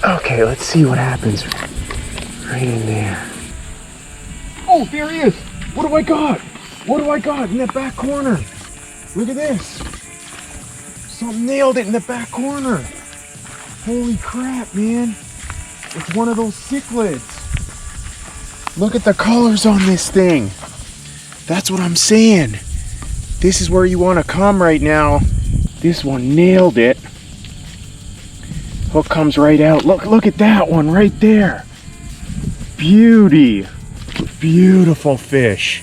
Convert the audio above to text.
Okay, let's see what happens right in there. Oh, there he is. What do I got? What do I got in that back corner? Look at this. Something nailed it in the back corner. Holy crap, man. It's one of those cichlids. Look at the colors on this thing. That's what I'm saying. This is where you want to come right now. This one nailed it. Hook comes right out. Look at that one right there. Beauty. Beautiful fish.